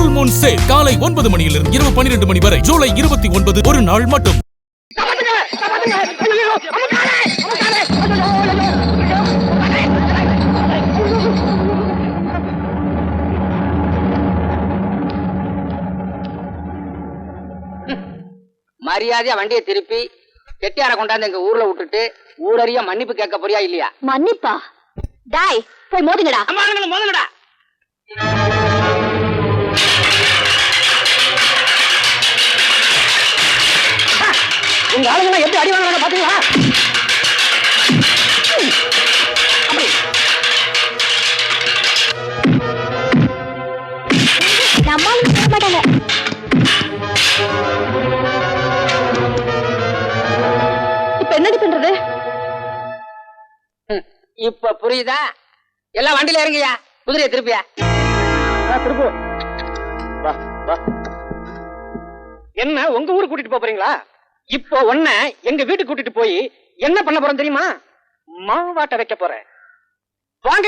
Full Moon sale காலை 9 மணியிலிருந்து இரவு 12 மணி வரை ஜூலை 29 ஒரு நாள் மட்டும். மரியாதையா வண்டியை திருப்பி கெட்டியார கொண்டாந்து எங்க ஊர்ல விட்டுட்டு ஊரறிய மன்னிப்பு கேட்க போறியா இல்லையா? மன்னிப்பா? டாய் போய் மோதுங்கடா. மோதுங்கடா. உங்க ஆளுங்க எப்படி அடி வாங்க பாத்தீங்களா? நம்மளும் போக மாட்டாங்க. இப்ப என்னடி பண்றது? இப்ப புரியுதா? எல்லாம் வண்டியில இறங்கியா, குதிரையை திருப்பியா. திருப்பு. என்ன உங்க ஊருக்கு கூட்டிட்டு போறீங்களா? இப்போ ஒன்ன எங்க வீட்டுக்கு கூட்டிட்டு போய் என்ன பண்ண போறோம் தெரியுமா? மாவாட்ட வைக்க போறேன். வாங்க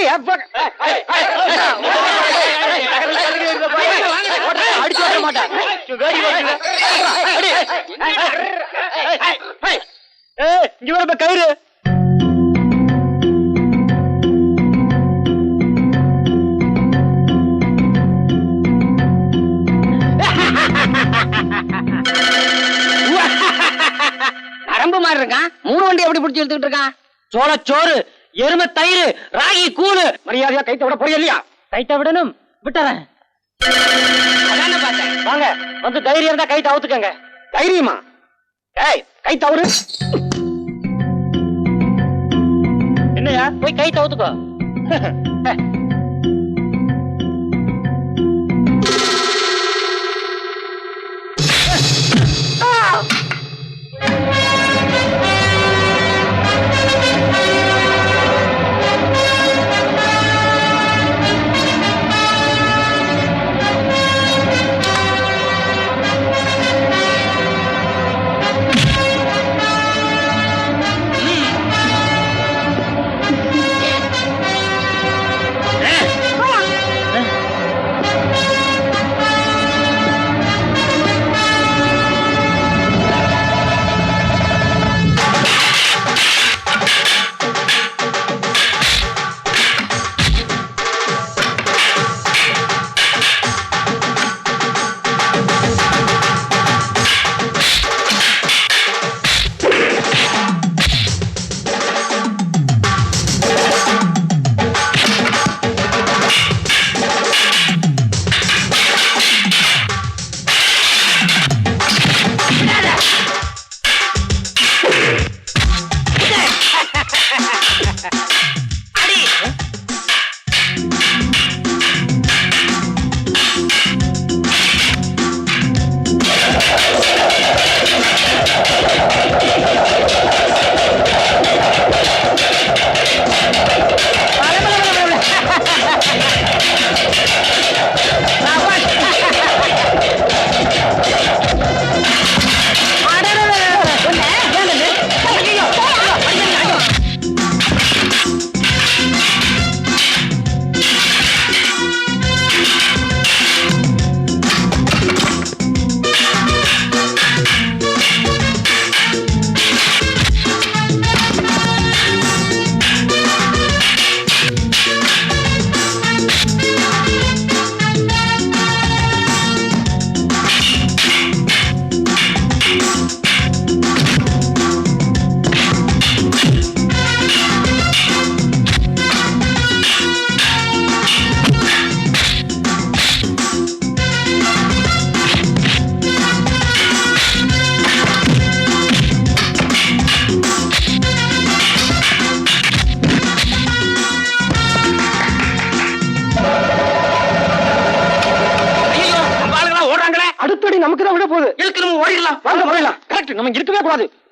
கயிறு. நரம்பு மாதிரி இருக்கான். 3 வண்டி எப்படி பிடிச்சி எடுத்துக்கிட்டு இருக்கான்? சோளச்சோறு, எருமை தயிர், ராகி கூழு. மரியாதையா கைத்த விட போறியா இல்லையா? கைத்த விடணும். விட்டுறேன். வாங்க வந்து தைரியம் இருந்தா கைத்த அவுத்துக்கங்க. தைரியமா? கை தவறு. என்னையா போய் கை தவுத்துக்கோ.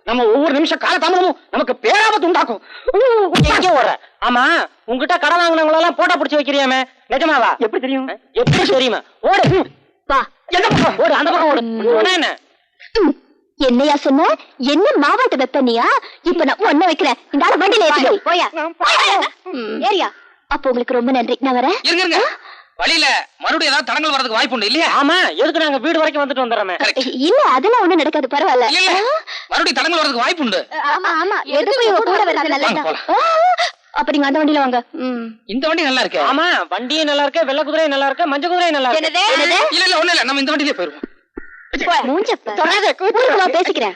நம்ம ஒவ்வொரு நிமிஷம் கால தாமதமும் நமக்கு பேராபத்து உண்டாக்கும். ஆமா உங்ககிட்ட கடன் வாங்கினவங்க எல்லாம் போட்டோ பிடிச்சு வைக்கிறியாமே, நிஜமாவா? எப்படி தெரியும்? எப்படி தெரியுமா? ஓடு என்ன பக்கம் ஓடு, அந்த பக்கம் ஓடு. என்ன என்னையா சொன்ன? என்ன மாவாட்ட வெப்பனியா? இப்ப நான் ஒன்ன வைக்கிறேன். இந்த ஆள வண்டியில ஏறியா? போயா ஏரியா. அப்ப உங்களுக்கு ரொம்ப நன்றி. நான் வரேன். வழியில மறுபடியும் ஏதாவது தடங்கள் வரதுக்கு வாய்ப்பு உண்டு இல்லையா? ஆமா, எதுக்கு நாங்க வீடு வரைக்கும் வந்துட்டு வந்துடுறோமே. இல்ல அதெல்லாம் ஒண்ணும் நடக்காது, பரவாயில்ல. இல்ல இல்ல மறுபடியும் தடங்கள் வரதுக்கு வாய்ப்பு உண்டு. ஆமா எதுக்கும் இவ கூட வர்றது நல்லதுதான். அப்ப நீங்க அந்த வண்டியில வாங்க. இந்த வண்டி நல்லா இருக்கு. ஆமா, வண்டியும் நல்லா இருக்கு, வெள்ளை குதிரையும் நல்லா இருக்கு, மஞ்சள் குதிரையும் நல்லா இருக்கு. இல்ல இல்ல ஒண்ணு இல்ல, நம்ம இந்த வண்டியிலே போயிருவோம். மூஞ்சப்ப பேசிக்கிறேன்.